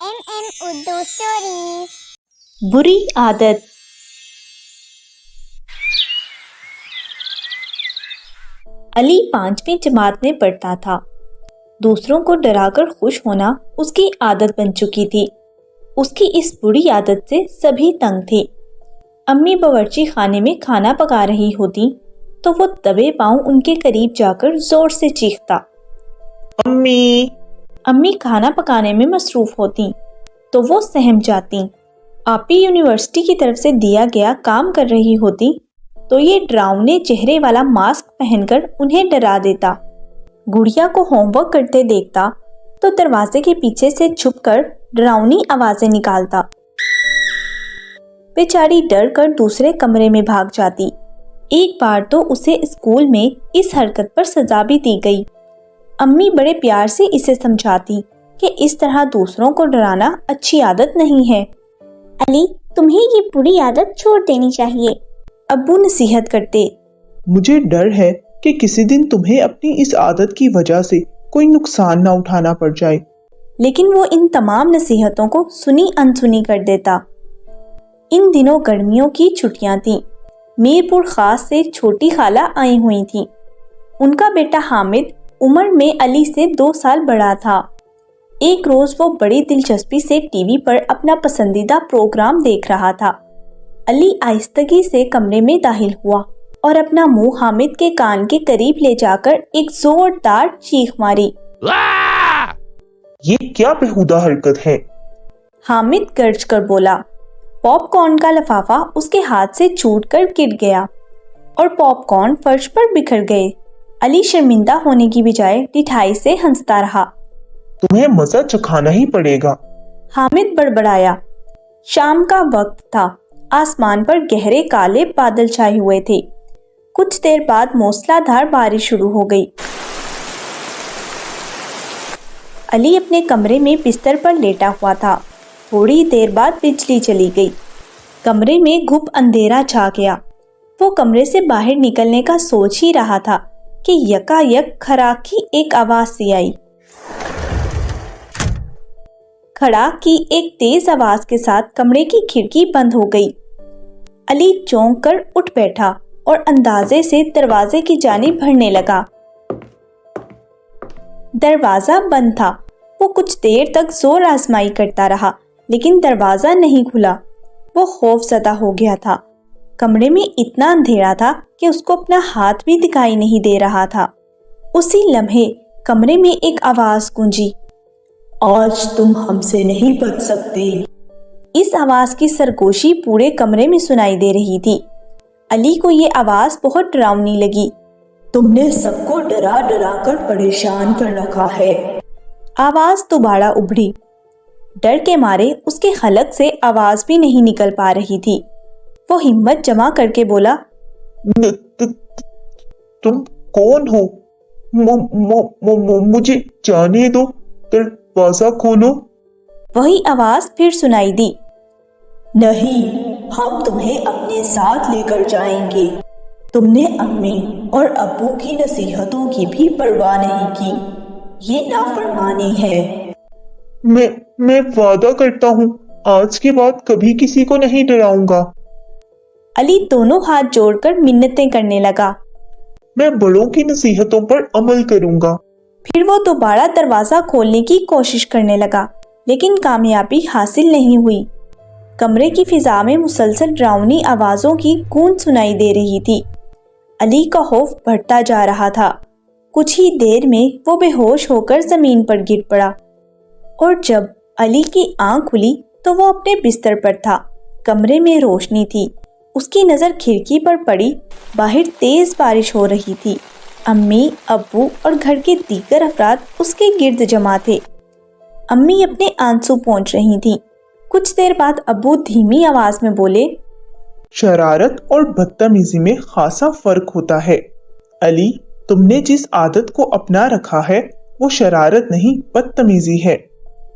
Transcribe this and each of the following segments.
Urdu stories. बुरी आदत। अली 5वीं जमात में पढ़ता था। दूसरों को डराकर खुश होना उसकी आदत बन चुकी थी। उसकी इस बुरी आदत से सभी तंग थे। अम्मी बावर्ची खाने में खाना पका रही होती तो वो दबे पांव उनके करीब जाकर जोर से चीखता, अम्मी। अम्मी खाना पकाने में मसरूफ होती तो वो सहम जाती। आपी यूनिवर्सिटी की तरफ से दिया गया काम कर रही होती तो ये डरावने चेहरे वाला मास्क पहनकर उन्हें डरा देता। गुड़िया को होमवर्क करते देखता तो दरवाजे के पीछे से छुपकर डरावनी आवाजें निकालता। बेचारी डर कर दूसरे कमरे में भाग जाती। एक बार तो उसे स्कूल में इस हरकत पर सजा भी दी गई। अम्मी बड़े प्यार से इसे समझाती कि इस तरह दूसरों को डराना अच्छी आदत नहीं है। अली, तुम्हें ये बुरी आदत छोड़ देनी चाहिए। अब्बू नसीहत करते। मुझे डर है कि किसी दिन तुम्हें अपनी इस आदत की वजह से कोई नुकसान ना उठाना पड़ जाए। लेकिन वो इन तमाम नसीहतों को सुनी अनसुनी कर देता। इन दिनों गर्मियों की छुट्टियां थीं। मीरपुर खास से छोटी खाला आई हुई थी। उनका बेटा हामिद उम्र में अली से 2 साल बड़ा था। एक रोज वो बड़ी दिलचस्पी से टीवी पर अपना पसंदीदा प्रोग्राम देख रहा था। अली आहिस्तगी से कमरे में दाखिल हुआ और अपना मुंह हामिद के कान के करीब ले जाकर एक जोरदार चीख मारी। ये क्या बेहुदा हरकत है? हामिद गर्ज कर बोला। पॉपकॉर्न का लिफाफा उसके हाथ से छूटकर गिर गया और पॉपकॉर्न फर्श पर बिखर गए। अली शर्मिंदा होने की बजाय ढिठाई से हंसता रहा। तुम्हें मजा चखाना ही पड़ेगा। हामिद बड़बड़ाया। शाम का वक्त था। आसमान पर गहरे काले बादल छाए हुए थे। कुछ देर बाद मूसलाधार बारिश शुरू हो गई। अली अपने कमरे में बिस्तर पर लेटा हुआ था। थोड़ी देर बाद बिजली चली गई। कमरे में घुप अंधेरा छा गया। वो कमरे से बाहर निकलने का सोच ही रहा था कि यकायक खड़ाक की एक आवाज सी आई। खड़ाक की एक तेज आवाज के साथ कमरे की खिड़की बंद हो गई। अली चौंक कर उठ बैठा और अंदाजे से दरवाजे की जानिब बढ़ने लगा। दरवाजा बंद था। वो कुछ देर तक जोर आजमाई करता रहा लेकिन दरवाजा नहीं खुला। वो खौफजदा हो गया था। कमरे में इतना अंधेरा था कि उसको अपना हाथ भी दिखाई नहीं दे रहा था। उसी लम्हे कमरे में एक आवाज गूंजी, आज तुम हमसे नहीं बच सकते। इस आवाज की सरगोशी पूरे कमरे में सुनाई दे रही थी। अली को ये आवाज बहुत डरावनी लगी। तुमने सबको डरा डरा कर परेशान कर रखा है। आवाज दोबारा उभरी। डर के मारे उसके हलक से आवाज भी नहीं निकल पा रही थी। वो हिम्मत जमा करके बोला, तुम कौन हो? मुझे जाने दो, दरवाजा खोलो। वही आवाज फिर सुनाई दी, नहीं, हम तुम्हें अपने साथ लेकर जाएंगे। तुमने अम्मी और अब्बू की नसीहतों की भी परवाह नहीं की। ये नाफरमानी है। मैं वादा करता हूँ आज के बाद कभी किसी को नहीं डराऊंगा। अली दोनों हाथ जोड़कर मिन्नतें करने लगा। मैं बड़ों की नसीहतों पर अमल करूंगा। फिर वो दोबारा दरवाजा खोलने की कोशिश करने लगा लेकिन कामयाबी हासिल नहीं हुई। कमरे की फिजा में मुसलसल डरावनी आवाजों की गूंज सुनाई दे रही थी। अली का खौफ बढ़ता जा रहा था। कुछ ही देर में वो बेहोश होकर जमीन पर गिर पड़ा और जब अली की आंख खुली तो वो अपने बिस्तर पर था। कमरे में रोशनी थी। उसकी नज़र खिड़की पर पड़ी। बाहर तेज बारिश हो रही थी। अम्मी, अब्बू और घर के दीगर अफराद उसके गिर्द जमा थे। अम्मी अपने आंसू पोंछ रही थीं। कुछ देर बाद अब्बू धीमी आवाज में बोले, शरारत और बदतमीजी में खासा फर्क होता है। अली, तुमने जिस आदत को अपना रखा है वो शरारत नहीं बदतमीजी है।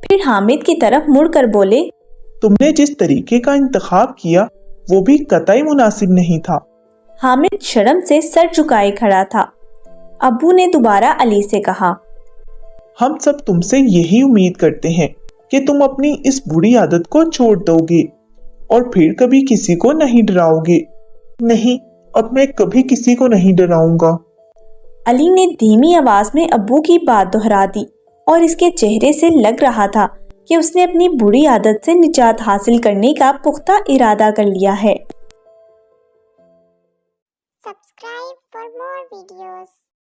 फिर हामिद की तरफ मुड़कर बोले, तुमने जिस तरीके का इंतखाब किया वो भी कतई मुनासिब नहीं था। हामिद शर्म से सर झुकाए खड़ा था। अब्बू ने दोबारा अली से कहा, हम सब तुमसे यही उम्मीद करते हैं कि तुम अपनी इस बुरी आदत को छोड़ दोगे और फिर कभी किसी को नहीं डराओगे। नहीं, अब मैं कभी किसी को नहीं डराऊंगा। अली ने धीमी आवाज में अब्बू की बात दोहरा दी और इसके चेहरे से लग रहा था कि उसने अपनी बुरी आदत से निजात हासिल करने का पुख्ता इरादा कर लिया है। Subscribe for more videos.